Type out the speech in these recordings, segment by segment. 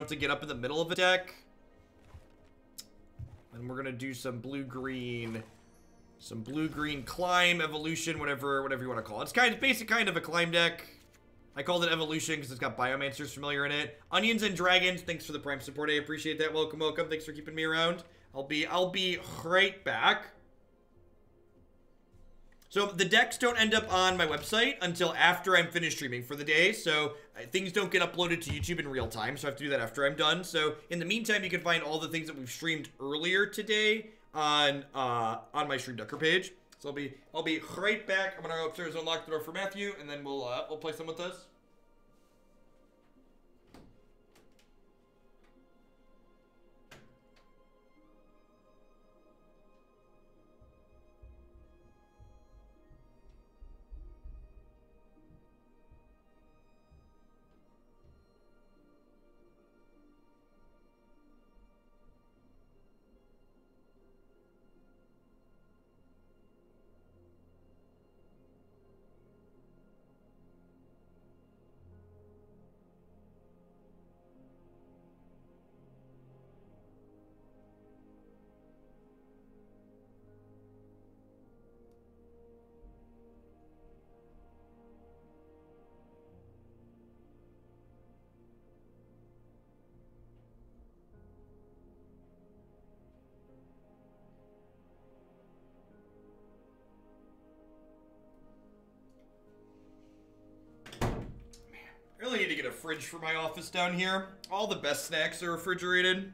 to get up in the middle of a deck. And we're gonna do some blue-green climb, evolution, whatever you want to call it. It's basic kind of a climb deck. I called it evolution because it's got Biomancers familiar in it. Onions and Dragons, thanks for the Prime support. I appreciate that. Welcome. Thanks for keeping me around. I'll be right back. So the decks don't end up on my website until after I'm finished streaming for the day. So things don't get uploaded to YouTube in real time. So I have to do that after I'm done. So in the meantime, you can find all the things that we've streamed earlier today on my Stream Ducker page. So I'll be right back. I'm gonna go upstairs and unlock the door for Matthew, and then we'll play some with us. I really need to get a fridge for my office down here. All the best snacks are refrigerated.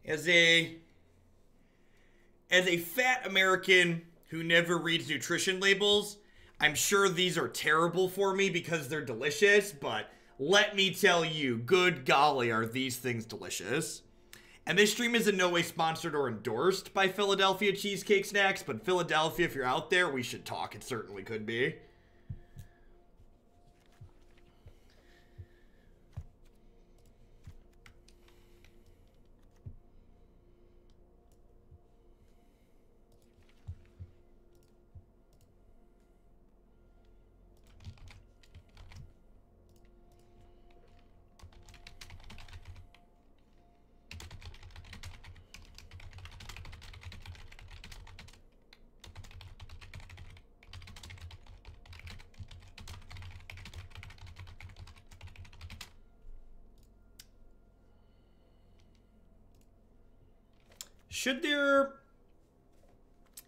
As a fat American who never reads nutrition labels, I'm sure these are terrible for me because they're delicious, but let me tell you, good golly, are these things delicious. And this stream is in no way sponsored or endorsed by Philadelphia Cheesecake Snacks, but Philadelphia, if you're out there, we should talk. It certainly could be.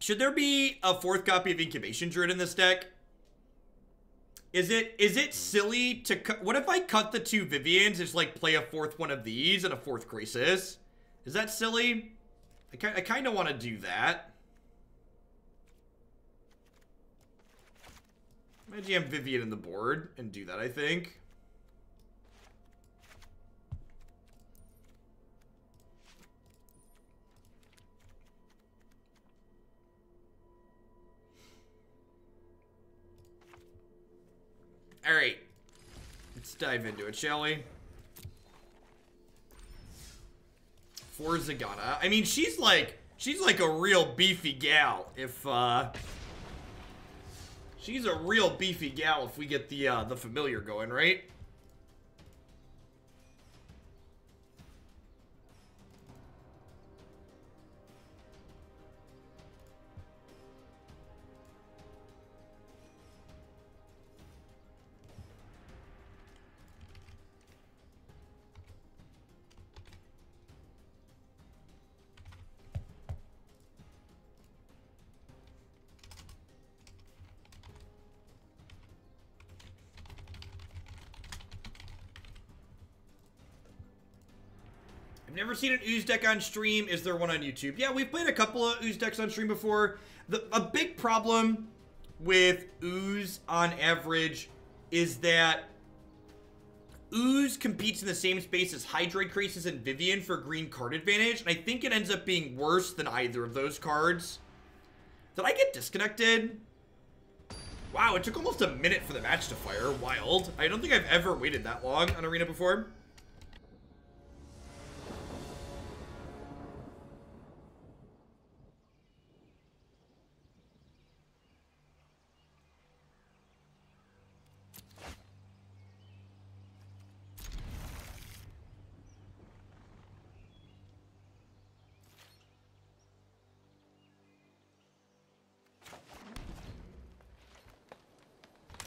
Should there be a fourth copy of Incubation Druid in this deck? Is it silly to cut? What if I cut the two Viviens, just like play a fourth one of these and a fourth Krasis? Is that silly? I kind of want to do that. Imagine you have Vivien in the board and do that, I think. Alright. Let's dive into it, shall we? For Zegana. I mean, she's like a real beefy gal if, she's a real beefy gal if we get the familiar going, right? Never seen an Ooze deck on stream. Is there one on YouTube? Yeah, we've played a couple of Ooze decks on stream before. A big problem with Ooze on average is that Ooze competes in the same space as Hydroid Krasis and Vivien for green card advantage, and I think it ends up being worse than either of those cards. Did I get disconnected? Wow, it took almost a minute for the match to fire. Wild. I don't think I've ever waited that long on Arena before.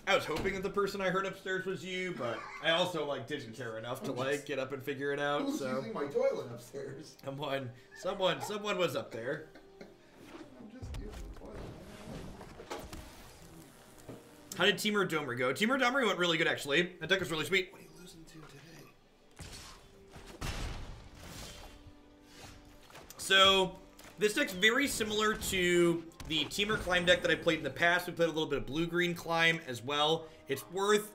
I was hoping that the person I heard upstairs was you, but I also like didn't care enough to like get up and figure it out. Who's so using my toilet upstairs? Someone was up there. I'm just using the toilet. How did Temur Domri go? Temur Domri went really good actually. That deck was really sweet. What are you losing to today? So this deck's very similar to the Temur Climb deck that I played in the past. We played a little bit of blue-green Climb as well. It's worth...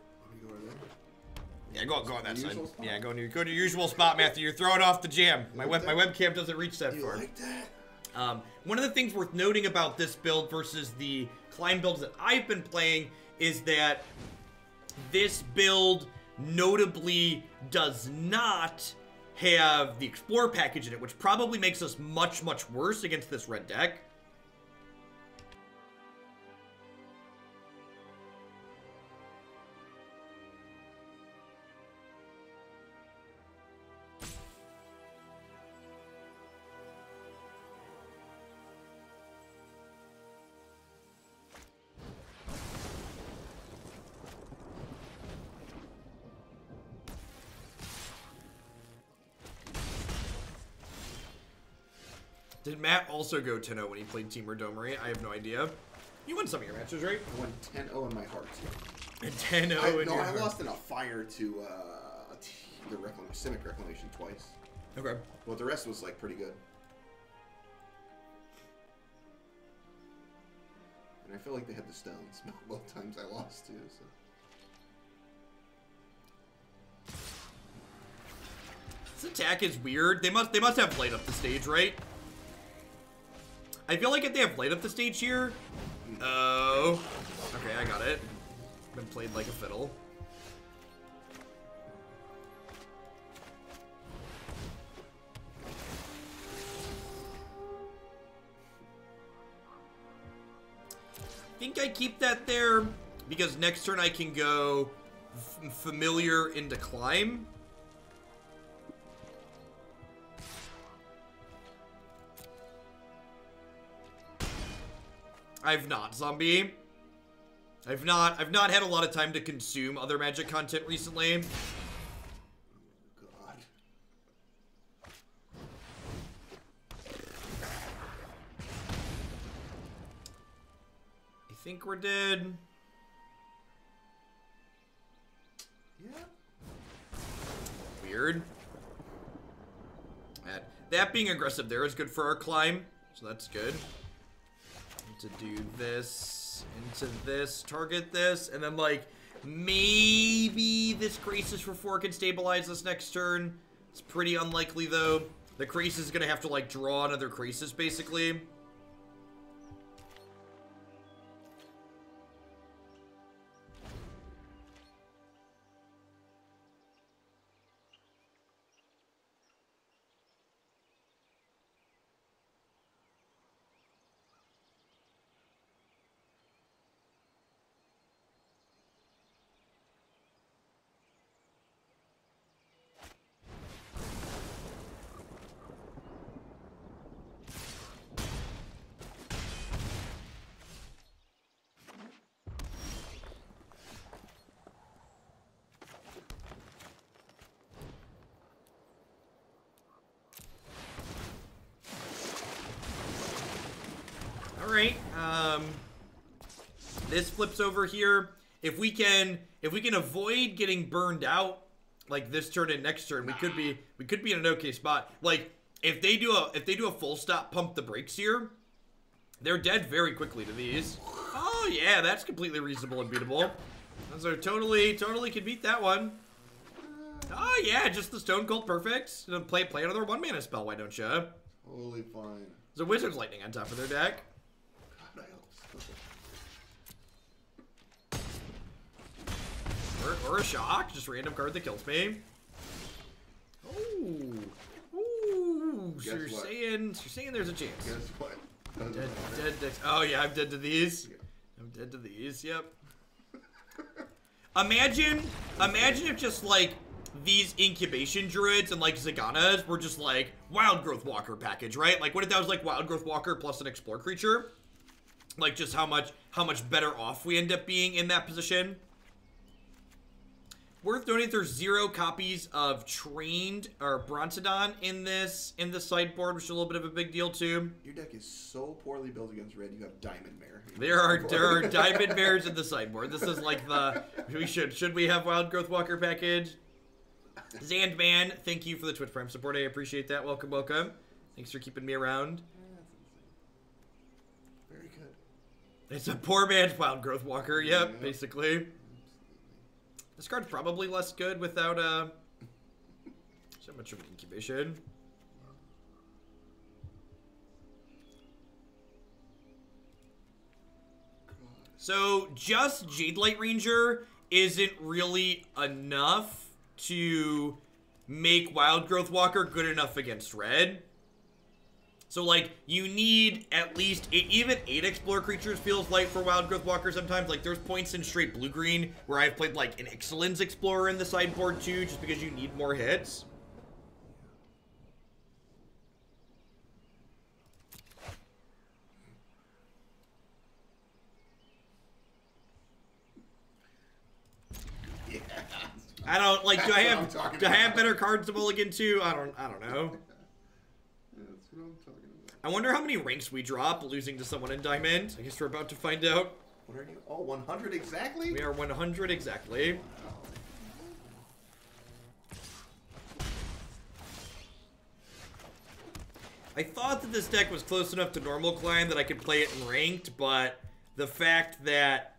Yeah, go on that side. Yeah, go to your usual spot, Matthew. You're throwing off the jam. My webcam doesn't reach that far. You like that? One of the things worth noting about this build versus the Climb builds that I've been playing is that this build notably does not have the Explorer package in it, which probably makes us much, much worse against this red deck. Did Matt also go 10-0 when he played Temur Domri? I have no idea. You won some of your matches, right? I won 10-0 in my heart. And 10-0 in your heart. No, I lost in a fire to the Simic Reclamation twice. Okay. Well, the rest was, like, pretty good. And I feel like they had the stones both times I lost, too, so... This attack is weird. They must have light up the stage, right? I feel like if they have light up the stage here... Oh. Okay, I got it. Been played like a fiddle. I think I keep that there because next turn I can go familiar into Climb. I've not, Zombie. I've not had a lot of time to consume other Magic content recently. God. I think we're dead. Yeah. Weird. That being aggressive there is good for our Climb, so that's good. To do this, into this, target this, and then, like, maybe this Krasis for 4 can stabilize us next turn. It's pretty unlikely, though. The Krasis is gonna have to, like, draw another Krasis, basically. Alright, this flips over here. If we can avoid getting burned out, like this turn and next turn, we could be in an okay spot. Like, if they do a full stop pump the brakes here, they're dead very quickly to these. Oh yeah, that's completely reasonable and beatable. So totally can beat that one. Oh yeah, just the Stone Cold perfect. Play another 1-mana spell, why don't you? Totally fine. There's a Wizard's Lightning on top of their deck. God, I hope so. Or a shock, just random card that kills me. Ooh. So you're saying there's a chance. Guess what? Dead. Oh yeah, I'm dead to these. I'm dead to these. Yep. Imagine if just like these Incubation Druids and like Zeganas were just like Wild Growth Walker package, right? Like what if that was like Wild Growth Walker plus an Explore creature? like just how much better off we end up being in that position. Worth noting, there's 0 copies of Trained or Bronzodon in this sideboard, which is a little bit of a big deal too. Your deck is so poorly built against red. You have Diamond Mare. There are Diamond Mares in the sideboard. This is like the should we have Wild Growth Walker package? Zandman, thank you for the Twitch Prime support. I appreciate that. Welcome, welcome. Thanks for keeping me around. Very good. It's a poor man's Wild Growth Walker. Yep, basically. This card's probably less good without so much of an incubation. So just Jadelight Ranger isn't really enough to make Wild Growth Walker good enough against red. So, like, you need at least even 8 Explore creatures feels light for Wild Growth Walker sometimes. Like, there's points in straight blue-green where I've played, like, an Ixalan's Explorer in the sideboard, too, just because you need more hits. Yeah. I don't, like, do I have better cards to mulligan to? I don't know. That's what I'm talking about. I wonder how many ranks we drop losing to someone in Diamond. I guess we're about to find out. What are you? Oh, 100 exactly? We are 100 exactly. Wow. I thought that this deck was close enough to normal climb that I could play it in ranked, but the fact that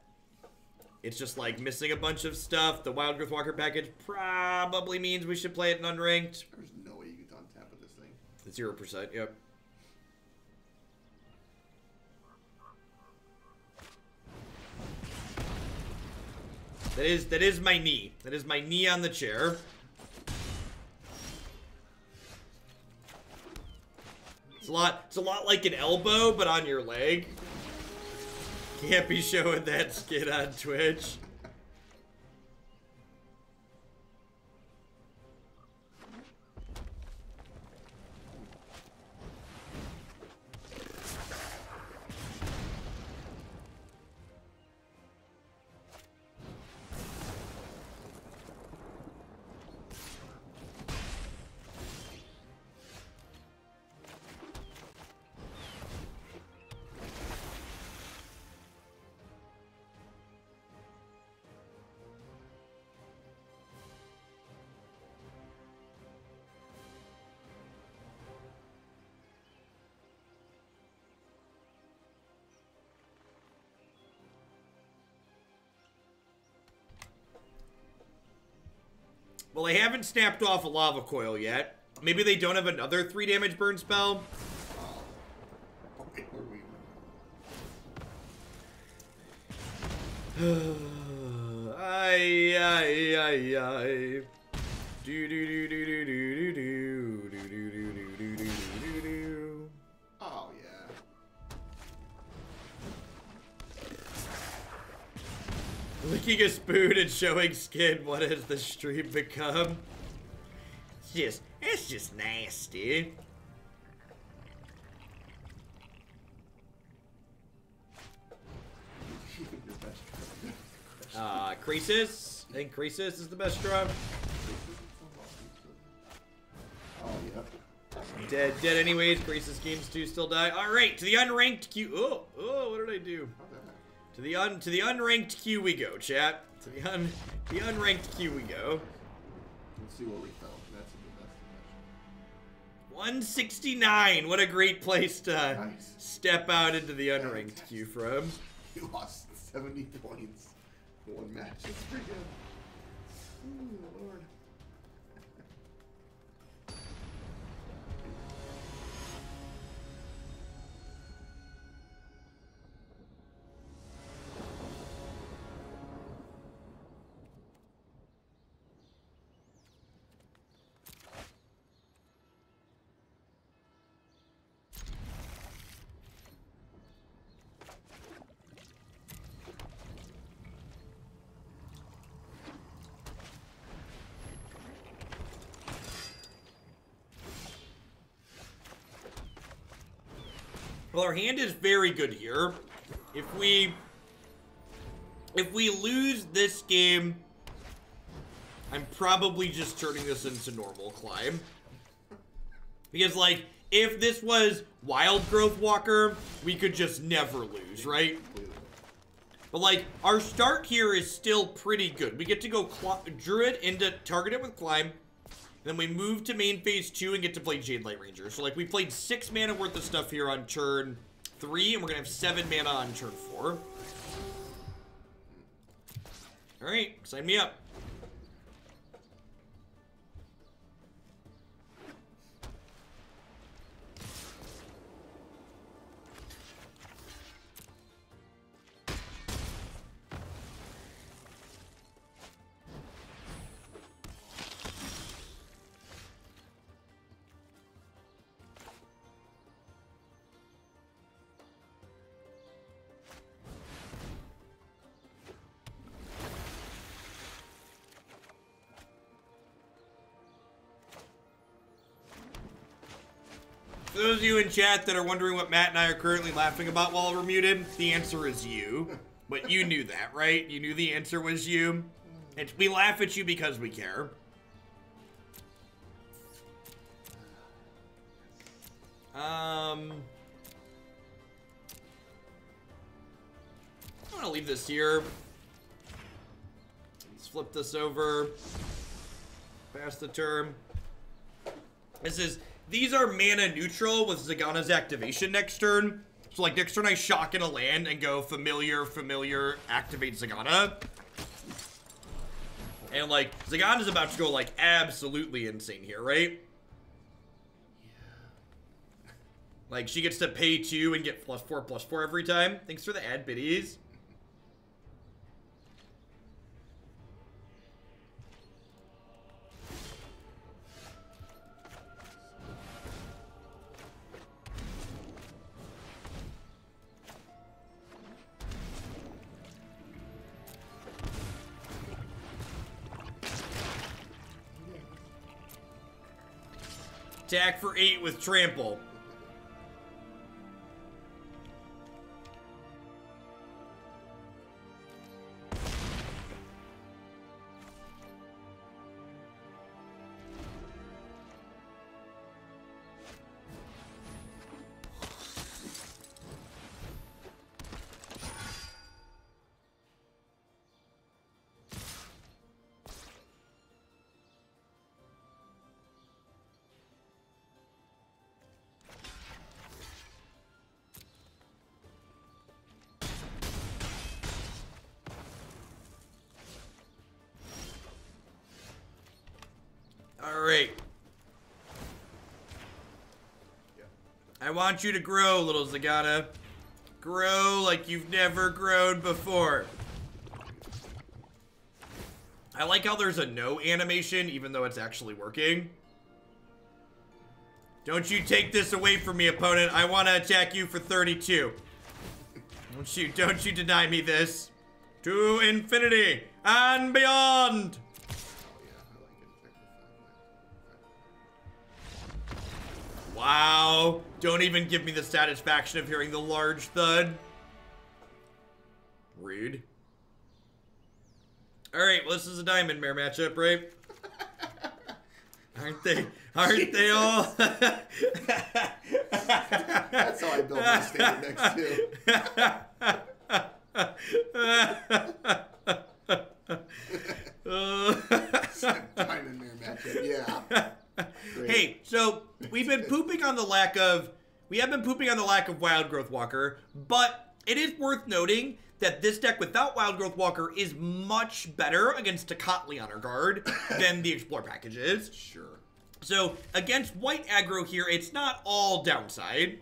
it's just like missing a bunch of stuff, the Wild Growth Walker package probably means we should play it in unranked. There's no way you can untap with this thing. 0%, yep. That is my knee. That is my knee on the chair. It's a lot like an elbow, but on your leg. Can't be showing that skit on Twitch. Well, they haven't snapped off a lava coil yet. Maybe they don't have another 3 damage burn spell. Ay, ay, ay, ay. Do do do do do do do do do do do do do do do. Oh yeah. Licking a spoon and showing skin. What has the stream become? It's just nasty. Krasis. I think Krasis is the best draw. Oh yeah. Dead anyways. Krasis gains 2 still die. All right, to the unranked queue. Oh, what did I do? To the unranked queue we go, chat. To the unranked queue we go. Let's see what we found. That's the best. 169. What a great place to Nice. step out into the unranked queue from. You lost 70 points in 1 match. It's pretty good. Ooh, Lord. Well, our hand is very good here. If we lose this game, I'm probably just turning this into normal climb. Because, like, if this was Wild Growth Walker, we could just never lose, right? But, like, our start here is still pretty good. We get to go Druid into target it with Climb. Then we move to main phase 2 and get to play Jadelight Ranger. So, like, we played 6 mana worth of stuff here on turn 3, and we're going to have 7 mana on turn 4. Alright, sign me up. For those of you in chat that are wondering what Matt and I are currently laughing about while we're muted, the answer is you. But you knew that, right? You knew the answer was you. We laugh at you because we care. I'm gonna leave this here. Let's flip this over. Pass the turn. These are mana neutral with Zegana's activation next turn. So, like, next turn I shock in a land and go familiar, activate Zegana. And, like, Zegana's about to go, like, absolutely insane here, right? Yeah. Like, she gets to pay 2 and get +4/+4 every time. Thanks for the ad biddies. Attack for 8 with trample. Alright. I want you to grow, little Zegana. Grow like you've never grown before. I like how there's a no animation, even though it's actually working. Don't you take this away from me, opponent. I want to attack you for 32. Don't you deny me this. To infinity and beyond. Wow. Don't even give me the satisfaction of hearing the large thud. Rude. Alright, well, this is a Diamond Mare matchup, right? Aren't they all? That's how I build my standard next to. Diamond Mare matchup, yeah. Great. Hey, so we have been pooping on the lack of Wild Growth Walker, but it is worth noting that this deck without Wild Growth Walker is much better against Tocatli Honor Guard than the Explore package is. Sure. So against white aggro here, it's not all downside.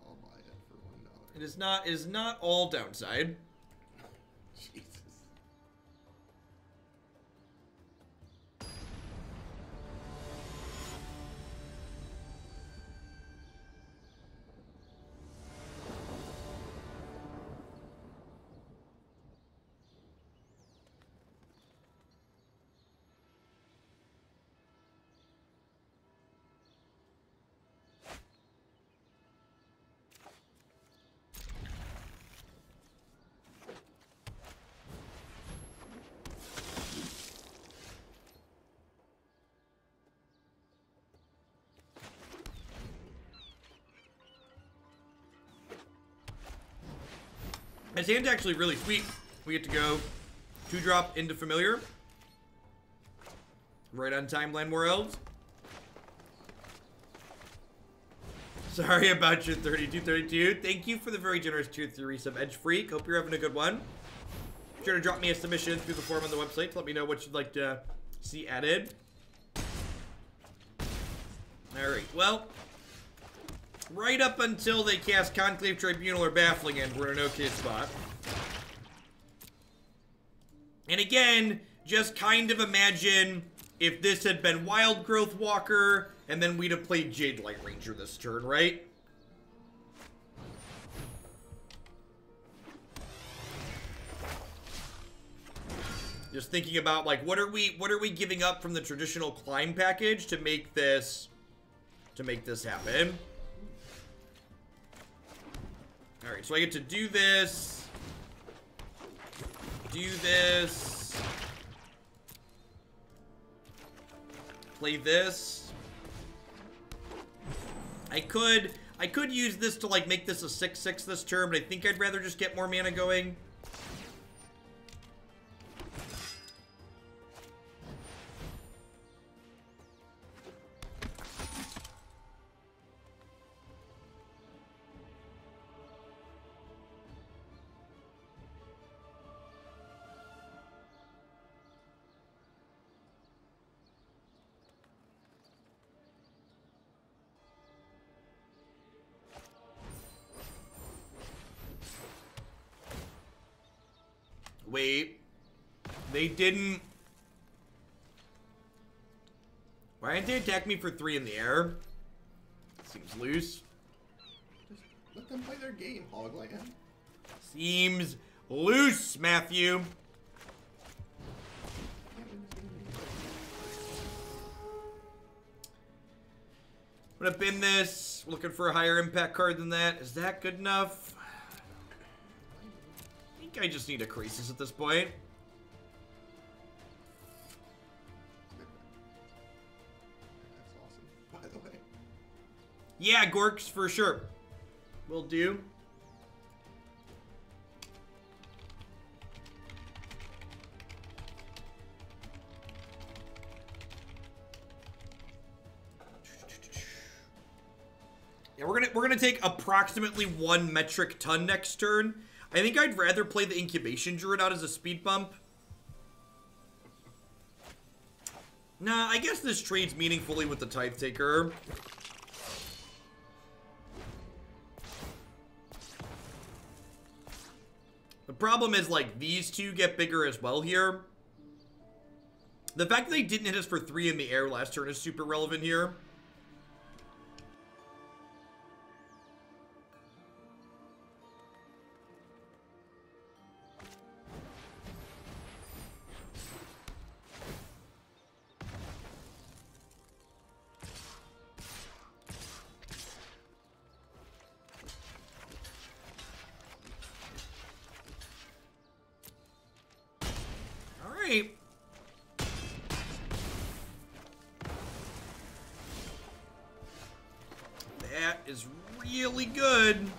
I'll buy it for $1. It is not all downside. Jesus. His hand's actually really sweet. We get to go 2-drop into Familiar. Right on time, Llanowar Elves. Sorry about your 3232. Thank you for the very generous tier 3 resub, Edge Freak. Hope you're having a good one. Be sure to drop me a submission through the form on the website to let me know what you'd like to see added. Alright, well, right up until they cast Conclave Tribunal or Baffling End, we're in an okay spot. And again, just kind of imagine if this had been Wild Growth Walker, and then we'd have played Jadelight Ranger this turn, right? Just thinking about, like, what are we giving up from the traditional climb package to make this happen? All right, so I get to do this, play this. I could use this to, like, make this a 6/6 this turn, but I think I'd rather just get more mana going. Wait, they didn't. Why didn't they attack me for 3 in the air? Seems loose. Just let them play their game, Hogland. Seems loose, Matthew. I'm gonna bin this. Looking for a higher impact card than that. Is that good enough? I think I just need a Krasis at this point. That's awesome, by the way. Yeah, Gorks for sure. Will do. Yeah, we're gonna take approximately 1 metric ton next turn. I think I'd rather play the Incubation Druid out as a speed bump. Nah, I guess this trades meaningfully with the Tithe Taker. The problem is, like, these two get bigger as well here. The fact that they didn't hit us for 3 in the air last turn is super relevant here. That is really good.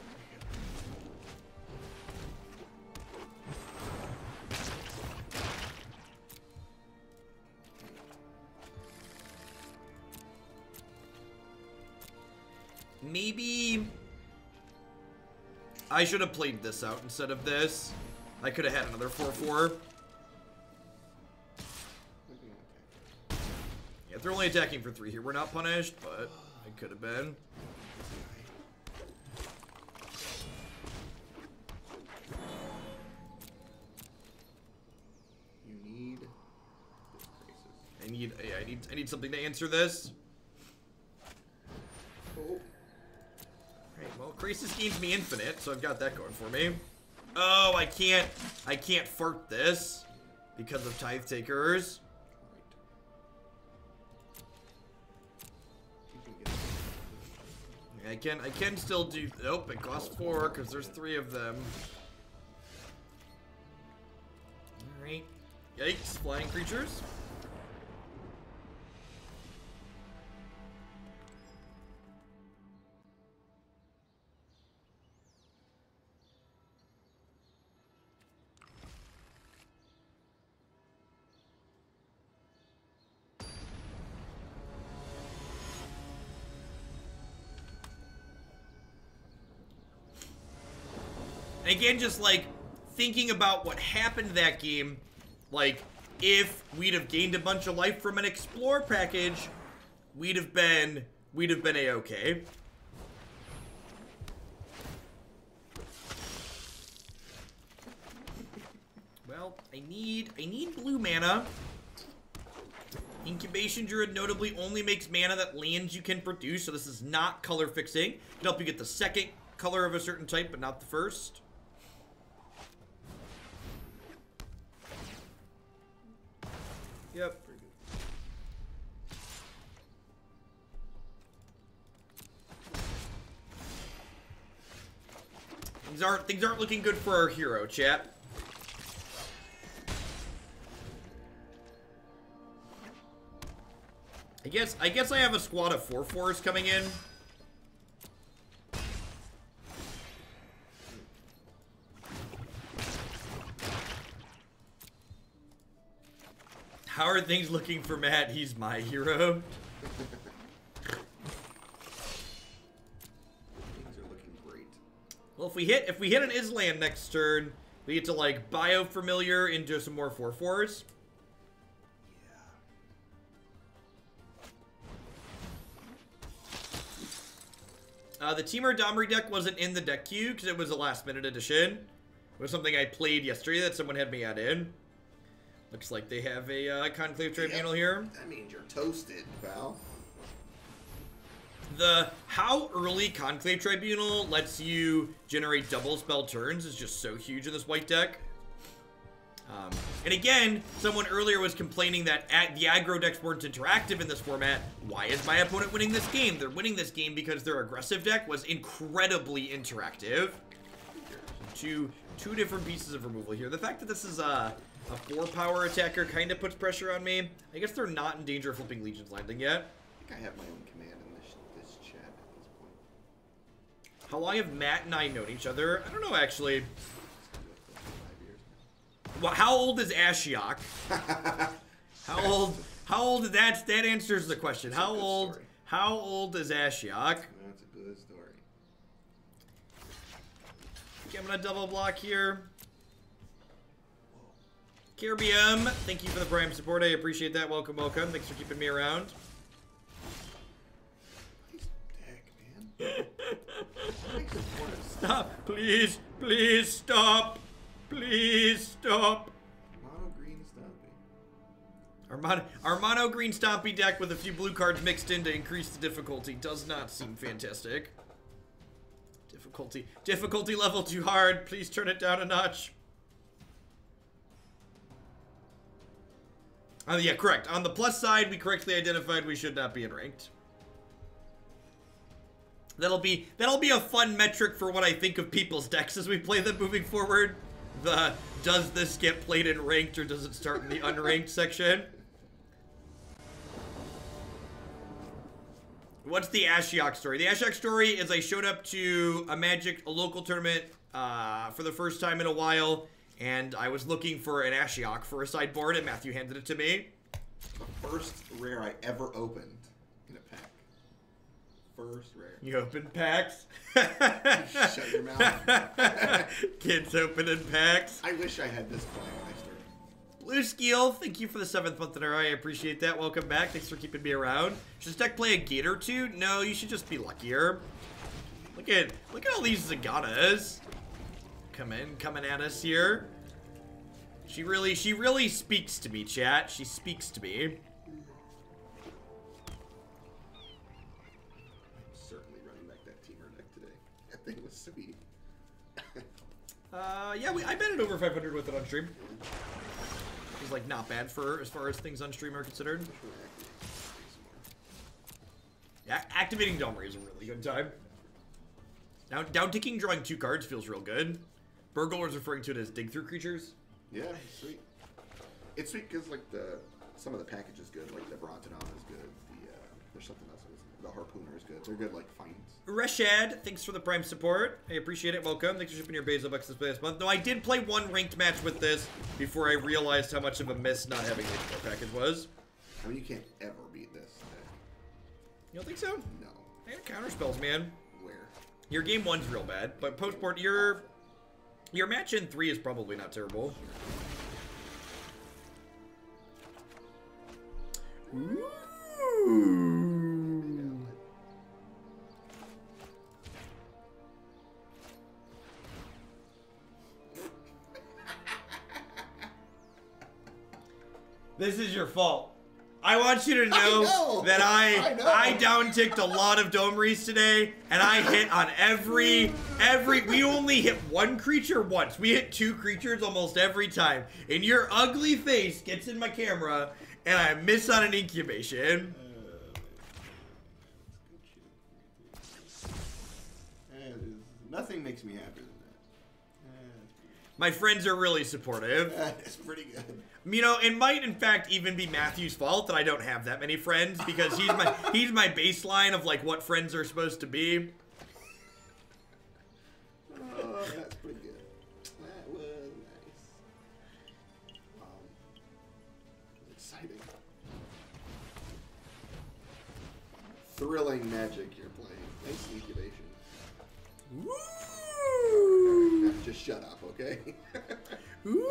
Maybe I should have played this out instead of this. I could have had another 4/4. Yeah, if they're only attacking for 3 here, we're not punished, but I could have been. You need this Krasis. I need something to answer this. Oh. Alright, well, Krasis gains me infinite, so I've got that going for me. Oh, I can't fart this because of Tithe Takers. I can still do. Nope, it costs 4 because there's 3 of them. All right. Yikes! Flying creatures. And again, just like thinking about what happened that game, like if we'd have gained a bunch of life from an explore package, we'd have been a-okay. Well, I need blue mana. Incubation Druid notably only makes mana that lands you can produce, so this is not color fixing. It'll help you get the second color of a certain type, but not the first. Yep. Things aren't looking good for our hero, chat. I guess I have a squad of 4/4s coming in. How are things looking for Matt? He's my hero. Things are looking great. Well, if we hit an Island next turn, we get to like bio-familiar into some more 4/4s. The Temur Domri deck wasn't in the deck queue because it was a last-minute addition. It was something I played yesterday that someone had me add in. Looks like they have a Conclave Tribunal here. That means you're toasted, pal. The how early Conclave Tribunal lets you generate double spell turns is just so huge in this white deck. And again, someone earlier was complaining that the aggro decks weren't interactive in this format. Why is my opponent winning this game? They're winning this game because their aggressive deck was incredibly interactive. Two different pieces of removal here. The fact that this is a 4-power attacker kind of puts pressure on me. I guess they're not in danger of flipping Legion's Landing yet. I think I have my own command in this chat at this point. How long have Matt and I known each other? I don't know, actually. Well, how old is Ashiok? How old that answers the question. How old is Ashiok? That's a good story. Okay, I'm gonna double block here. Kirbyum, thank you for the Prime support. I appreciate that. Welcome, welcome. Thanks for keeping me around. Nice deck, man. Stop, please, please stop. Please stop. Mono green stompy. Our mono green stompy deck with a few blue cards mixed in to increase the difficulty does not seem fantastic. Difficulty level too hard. Please turn it down a notch. Oh yeah, correct. On the plus side, we correctly identified we should not be in ranked. That'll be a fun metric for what I think of people's decks as we play them moving forward. Does this get played in ranked or does it start in the unranked section? What's the Ashiok story? The Ashiok story is I showed up to a local tournament for the first time in a while, and I was looking for an Ashiok for a sideboard, and Matthew handed it to me. The first rare I ever opened in a pack. First rare. You open packs? Shut your mouth. Kids opening packs. I wish I had this plan when I started. Blue Skeel, thank you for the 7th month in a row. I appreciate that. Welcome back. Thanks for keeping me around. Should this deck play a gate or two? No, you should just be luckier. Look at all these Zeganas. Coming at us here. She really speaks to me, chat. She speaks to me. It was sweet. Yeah, I betted over 500 with it on stream. It was like not bad for as far as things on stream are considered. Yeah, activating Domri is a really good time. Now, down ticking drawing 2 cards feels real good. Burgle was referring to it as dig through creatures. Yeah, sweet. It's sweet because like some of the package is good, like the Brontodon is good. There's something else. The Harpooner is good. They're good like finds. Reshad, thanks for the Prime support. I appreciate it. Welcome. Thanks for shipping your Basil bucks this past month. No, I did play one ranked match with this before I realized how much of a miss not having the explore package was. I mean, you can't ever beat this. You don't think so? No. I got counter spells, man. Where? Your game 1's real bad, but post-board, your Your match in 3 is probably not terrible. Ooh. This is your fault. I want you to know that I down-ticked a lot of Domeries today, and I hit on every, we only hit one creature once. We hit 2 creatures almost every time. And your ugly face gets in my camera, and I miss on an incubation. Nothing makes me happier than that. My friends are really supportive. It's pretty good. You know, it might in fact even be Matthew's fault that I don't have that many friends, because he's my baseline of like what friends are supposed to be. Oh, that's pretty good. That was nice. Exciting. Thrilling magic you're playing. Nice incubation. Woo! Just shut up, okay? Woo!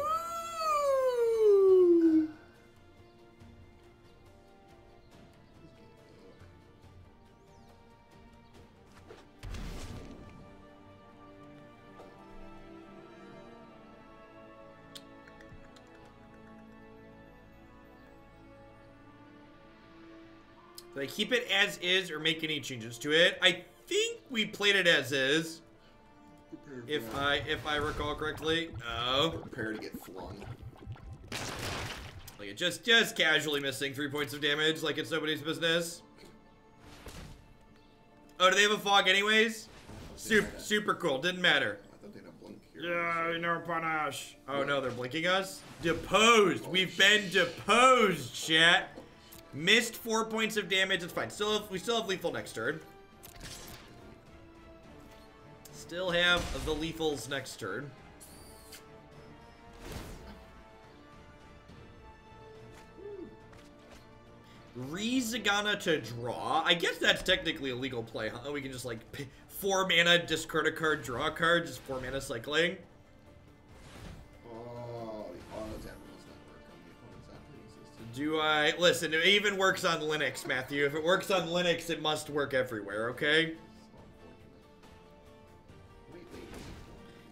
Do I keep it as is or make any changes to it? I think we played it as is. If I recall correctly. Oh. Prepare to get flung. Like just casually missing 3 points of damage like it's nobody's business. Oh, do they have a fog anyways? Super cool. Didn't matter. I thought they had a blink here. Yeah, no panache. Oh no, they're blinking us? Deposed. We've been deposed, chat. Missed 4 points of damage. It's fine. We still have lethal next turn. Still have the lethals next turn. Zegana to draw. I guess that's technically a legal play, huh? We can just like 4 mana, discard a card, draw a card, just 4 mana cycling. Oh, the auto tap does not work on the opponent's operating system. Do I listen? It even works on Linux, Matthew. If it works on Linux, it must work everywhere. Okay.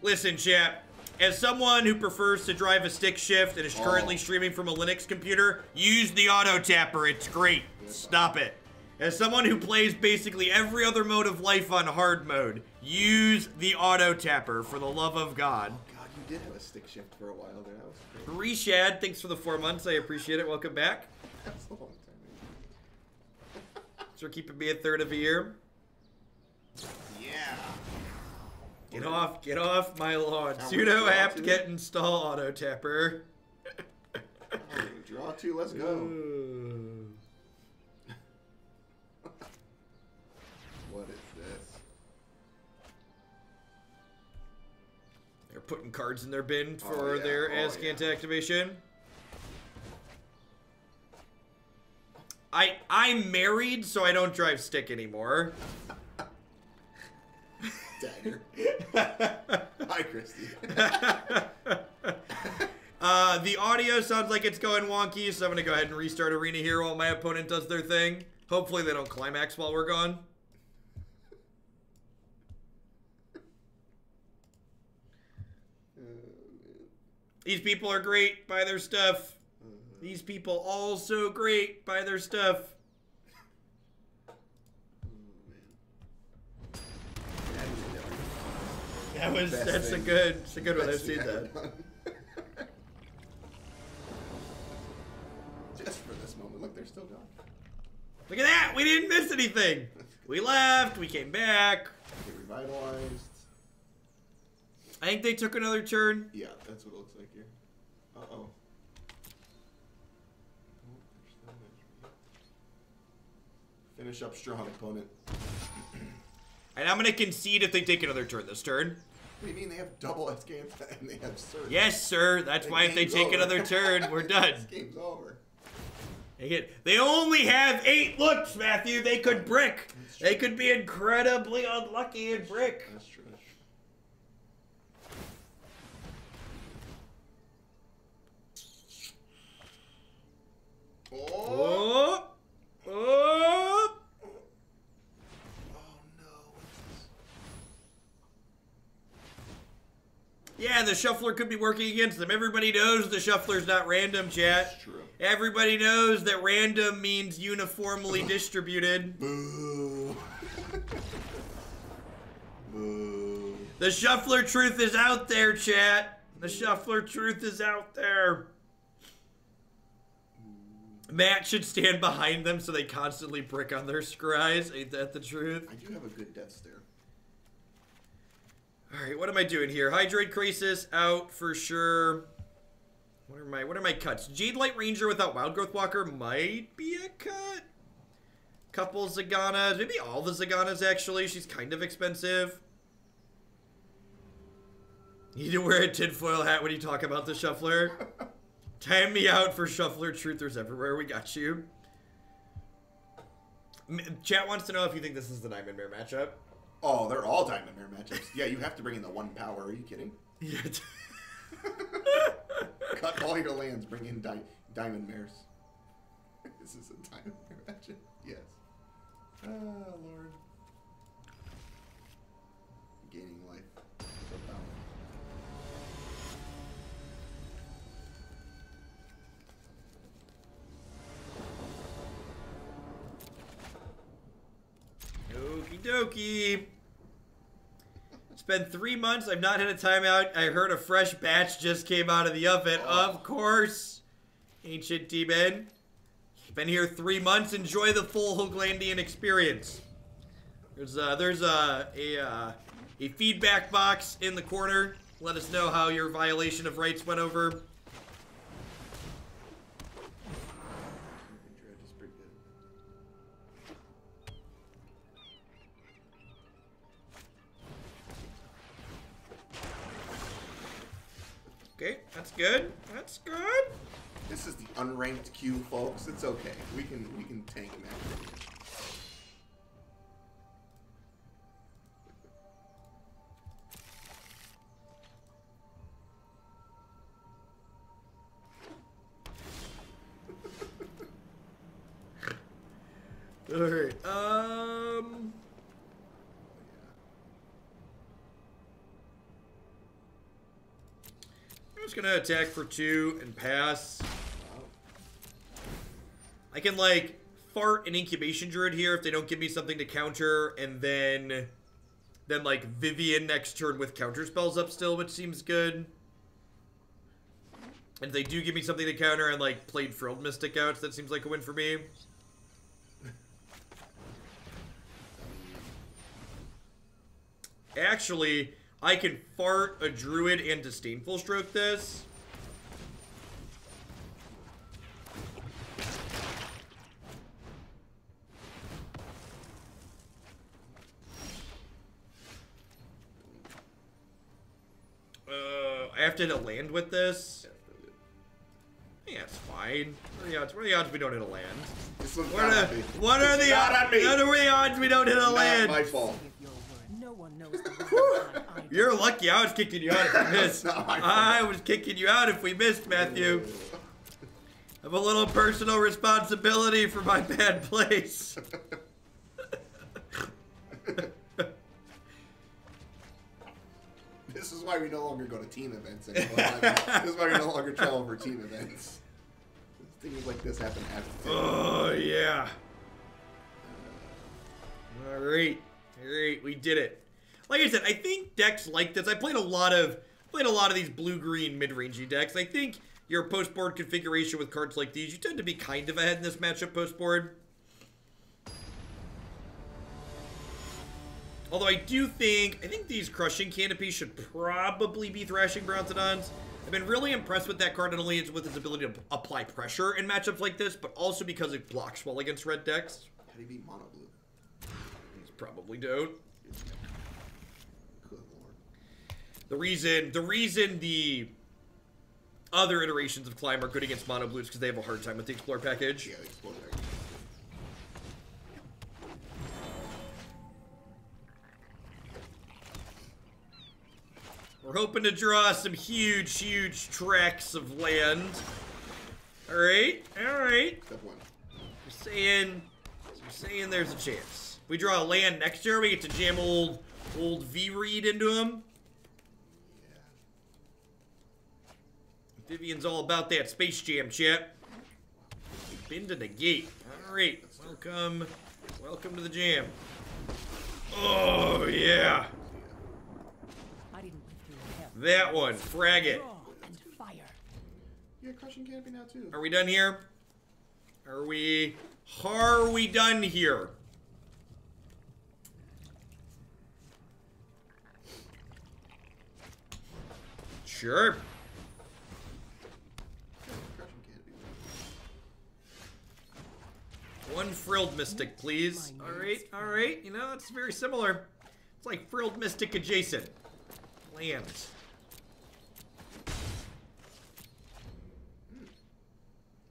Listen, chap, as someone who prefers to drive a stick shift and is currently streaming from a Linux computer, use the auto tapper. It's great. Stop it. As someone who plays basically every other mode of life on hard mode, use the auto tapper for the love of God. Oh God, you did have a stick shift for a while there. That was great. Reshad, thanks for the 4 months. I appreciate it. Welcome back. That's a long time. Thanks for keeping me a third of a year. Yeah. Get off my lawn. Sudo apt get install auto tapper. Draw 2, let's go. What is this? They're putting cards in their bin for their Askant activation. I'm married, so I don't drive stick anymore. Dagger. Hi, Christy. The audio sounds like it's going wonky, so I'm going to go ahead and restart Arena here while my opponent does their thing. Hopefully they don't climax while we're gone. These people are great. Buy their stuff. These people also great. Buy their stuff. That's a good one. I've seen that. Just for this moment. Look, they're still gone. Look at that! We didn't miss anything. We left. We came back. They revitalized. I think they took another turn. Yeah, that's what it looks like here. Uh-oh. Finish up strong, opponent. And I'm going to concede if they take another turn this turn. What do you mean they have double Askant and they have Surge? Yes, sir. That's why if they take another turn, we're done. This game's over. They only have 8 looks, Matthew. They could brick. They could be incredibly unlucky and brick. That's true. the Shuffler could be working against them. Everybody knows the Shuffler's not random, chat. It's true. Everybody knows that random means uniformly distributed. Boo. Boo. The Shuffler truth is out there, chat. The Shuffler truth is out there. Matt should stand behind them so they constantly brick on their scries. Ain't that the truth? I do have a good death stare. Alright, what am I doing here? Hydroid Krasis out for sure. What are my cuts? Jadelight Ranger without Wild Growth Walker might be a cut. Couple Zeganas. Maybe all the Zeganas, actually. She's kind of expensive. You need to wear a tinfoil hat when you talk about the Shuffler. Time me out for Shuffler truthers everywhere. We got you. Chat wants to know if you think this is the Diamond Mare matchup. Oh, they're all Diamond Mare matchups. Yeah, you have to bring in the 1 power. Are you kidding? Yeah. Cut all your lands. Bring in Diamond Mares. This is a Diamond Mare matchup. Yes. Ah, Lord. Gaining life. So powerful. Okie dokie. It's been 3 months. I've not had a timeout. I heard a fresh batch just came out of the oven. Oh. Of course. Ancient Demon. Been here 3 months. Enjoy the full Hoglandian experience. There's a feedback box in the corner. Let us know how your violation of rights went over. Okay, that's good. That's good. This is the unranked queue, folks. It's okay. We can tank him after. Alright, I'm just gonna attack for 2 and pass. I can, like, fart an Incubation Druid here if they don't give me something to counter, and then like, Vivien next turn with counter spells up still, which seems good. And if they do give me something to counter and, like, played Frilled Mystic out, that seems like a win for me. Actually, I can fart a Druid and Disdainful Stroke this. I have to hit a land with this. Yeah, it's fine. What are the odds we don't hit a land? This one's What are the odds we don't hit a land? Not my fault. No one knows the You're lucky I was kicking you out if we missed. Not my fault. I was kicking you out if we missed, Matthew. I have a little personal responsibility for my bad place. This is why we no longer go to team events anymore. This is why we no longer travel for team events. Things like this happen after. Oh, yeah. Alright. Alright, we did it. Like I said, I think decks like this. I played a lot of these blue-green mid-rangey decks. I think your post-board configuration with cards like these, you tend to be kind of ahead in this matchup post-board. Although I think these Crushing Canopy should probably be Thrashing Brontodons. I've been really impressed with that card, not only with its ability to apply pressure in matchups like this, but also because it blocks well against red decks. How do you beat mono blue? These probably don't. Good lord. The reason the other iterations of Climb are good against mono blue is because they have a hard time with the Explore package. Yeah, the Explore package. We're hoping to draw some huge tracts of land. Alright, alright. Step 1. We're saying there's a chance. We draw a land next year, we get to jam old Vivien Reid into him. Vivien's all about that Space Jam, chat. We've been to Negate. Alright, welcome. Welcome to the jam. Oh, yeah. I didn't live through hell. That one. Frag it. Draw and fire. Yeah, Crushing Canopy now too. Are we done here? Are we done here? Sure. Crushing Canopy. One Frilled Mystic, please. Alright. You know, it's very similar. It's like Frilled Mystic adjacent. Lands.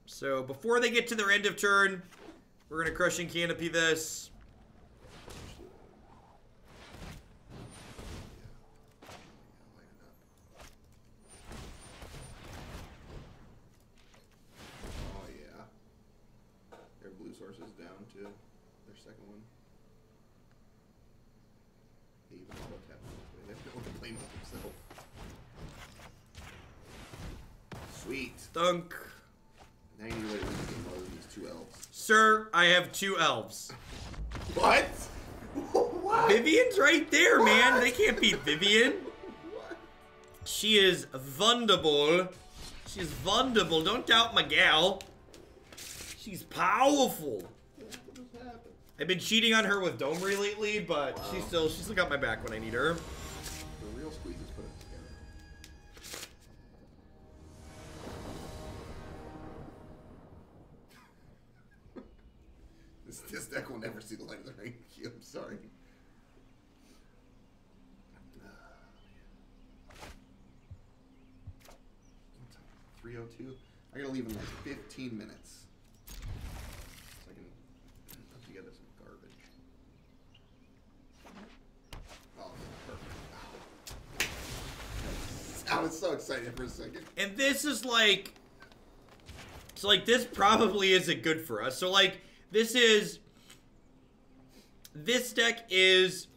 So, before they get to their end of turn, we're going to Crushing Canopy this. Oh yeah. Their blue source is down too. Their second one. They even auto tap this way. They have no one to blame on themselves. Sweet. Thunk. Now you need to win the game more than these 2 elves. Sir, I have 2 elves. What? What? Vivien's right there, man. They can't beat Vivien. What? She is wonderful. She's wonderful. Don't doubt my gal. She's powerful. What just happened? I've been cheating on her with Domery lately, but Wow. she's still got my back when I need her. The real squeeze is put it together. This deck will never see the light of the rain. I'm sorry. 3:02. I gotta leave in like 15 minutes, so I can put together some garbage. Oh, perfect. I was so excited for a second. And this is like, so like this probably isn't good for us. So like this deck is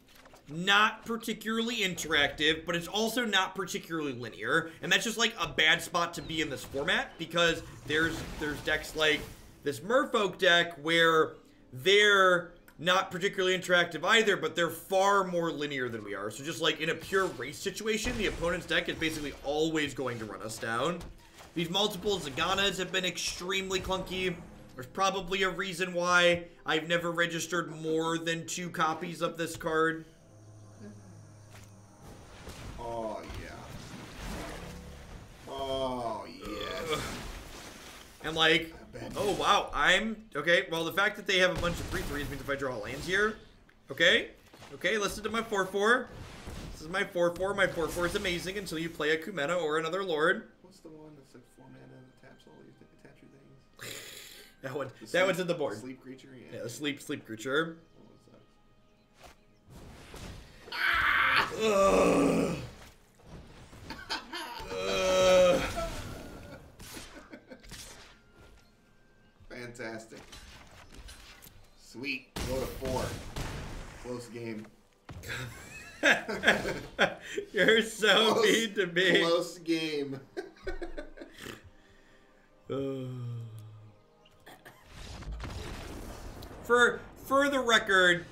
not particularly interactive, but it's also not particularly linear, and that's just like a bad spot to be in this format, because there's decks like this Merfolk deck where they're not particularly interactive either, but they're far more linear than we are. So just like in a pure race situation, the opponent's deck is basically always going to run us down. These multiple Zeganas have been extremely clunky. There's probably a reason why I've never registered more than 2 copies of this card. Oh, yeah. Oh, yes. And like, oh wow, okay, well the fact that they have a bunch of 3/3s means if I draw lands here, okay, listen to my 4/4. This is my 4/4, my 4/4 is amazing until you play a Kumena or another Lord. What's the one that's like 4 mana and taps all these attach your things? that one's in the board. Sleep creature? Yeah, the sleep creature. What was that? Fantastic. Sweet. Go to 4. Close game. You're so mean to me. Close game. For the record,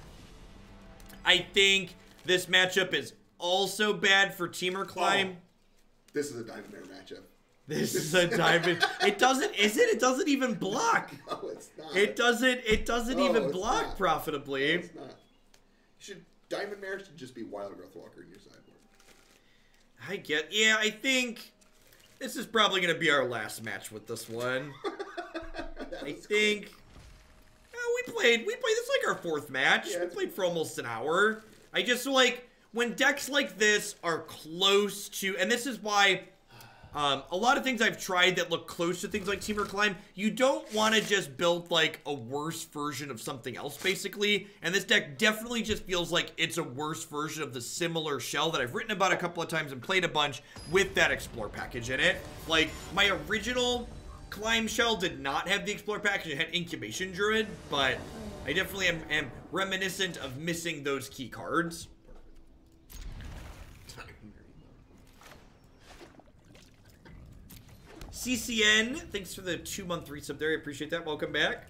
I think this matchup is also bad for Teamer Climb. Oh, this is a Diamond Mare matchup. This is a diamond. It doesn't even block. No, it's not. It doesn't No, even it's block not. profitably. No, it's not. Diamond Mare should just be Wild Growth Walker in your sideboard. Yeah, I think this is probably going to be our last match with this one. I think we played this like our 4th match. Yeah, we played for almost an hour. I just like when decks like this are close to, and this is why a lot of things I've tried that look close to things like Teamer Climb, you don't want to just build like a worse version of something else, basically. And this deck definitely just feels like it's a worse version of the similar shell that I've written about a couple of times and played a bunch with that Explore package in it. Like, my original Climb shell did not have the Explore package. It had Incubation Druid, but I definitely am reminiscent of missing those key cards. CCN, thanks for the 2-month resub there. I appreciate that. Welcome back.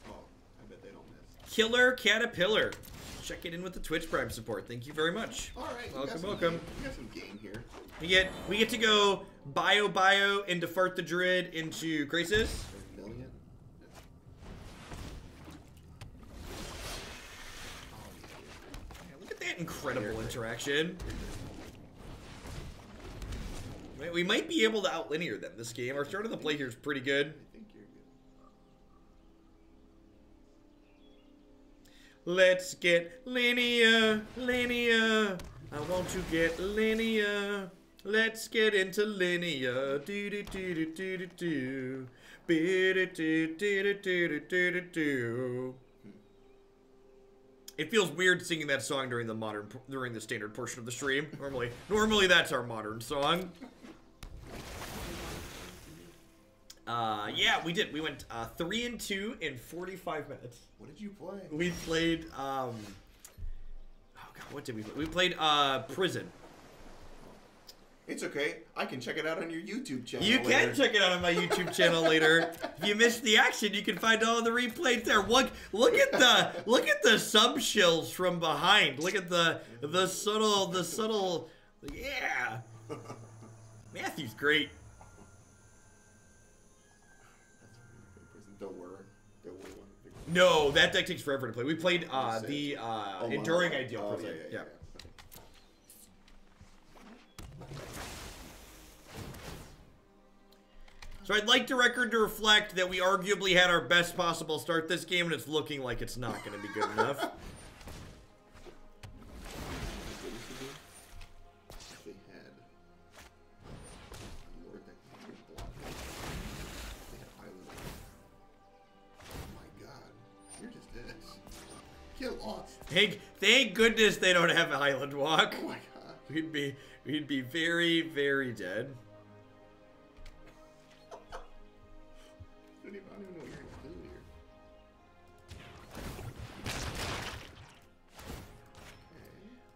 Oh, I bet they don't miss. Killer Caterpillar, checking in with the Twitch Prime support. Thank you very much. All right, Welcome, we welcome. got some game here. We get to go bio into Fart the Druid into Krasis. A million. Yeah, look at that incredible interaction. We might be able to outlinear them this game. Our start of the play here is pretty good. I think you're good. Let's get linear. I want to get linear. Let's get into linear. Do do do do do do do. Do do do do do do. It feels weird singing that song during the standard portion of the stream. Normally that's our modern song. Yeah, we did. We went 3-2 in 45 minutes. What did you play? We played, oh god, what did we play? We played, Prison. It's okay. I can check it out on your YouTube channel. You can check it out on my YouTube channel later. If you missed the action, you can find all the replays there. Look at the sub shills from behind. Look at the subtle, yeah. Matthew's great. No, that deck takes forever to play. We played the Enduring Ideal. Oh, yeah. So I'd like the record to reflect that we arguably had our best possible start this game, and it's looking like it's not going to be good enough. Get lost. Thank goodness they don't have a Highland Walk. Oh my god. We'd be very, very dead. I don't even know what you're gonna do here.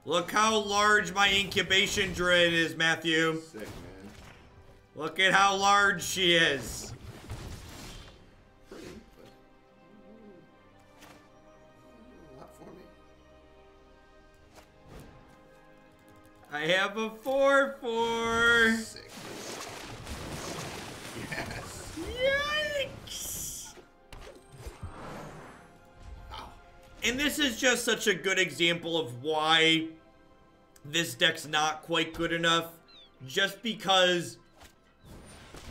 Look how large my Incubation Druid is, Matthew. Sick, man. Look at how large she is. Pretty, but a lot for me. I have a 4/4. Sick. Yes. Yikes! And this is just such a good example of why this deck's not quite good enough. Just because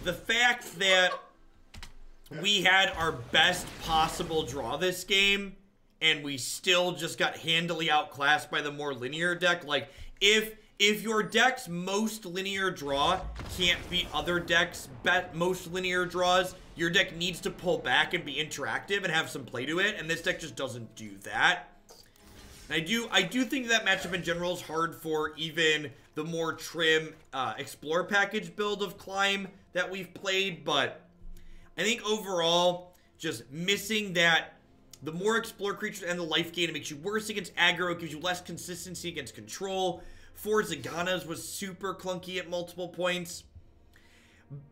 the fact that we had our best possible draw this game and we still just got handily outclassed by the more linear deck. Like, if your deck's most linear draw can't beat other decks' most linear draws, your deck needs to pull back and be interactive and have some play to it, and this deck just doesn't do that. And I do think that matchup in general is hard for even the more trim Explore package build of Climb that we've played, but I think overall, just missing that the more Explore creatures and the life gain, it makes you worse against aggro, it gives you less consistency against control. 4 Zeganas was super clunky at multiple points.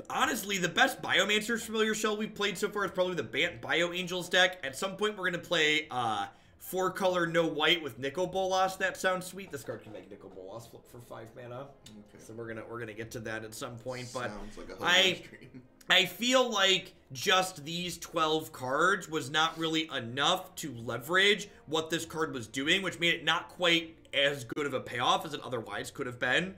Honestly, the best Biomancer's Familiar Shell we've played so far is probably the Bant Bio Angels deck. At some point, we're going to play 4-color no white with Nicol Bolas. That sounds sweet. This card can make Nicol Bolas flip for 5 mana. Okay. So we're gonna get to that at some point. But like I feel like just these 12 cards was not really enough to leverage what this card was doing, which made it not quite as good of a payoff as it otherwise could have been.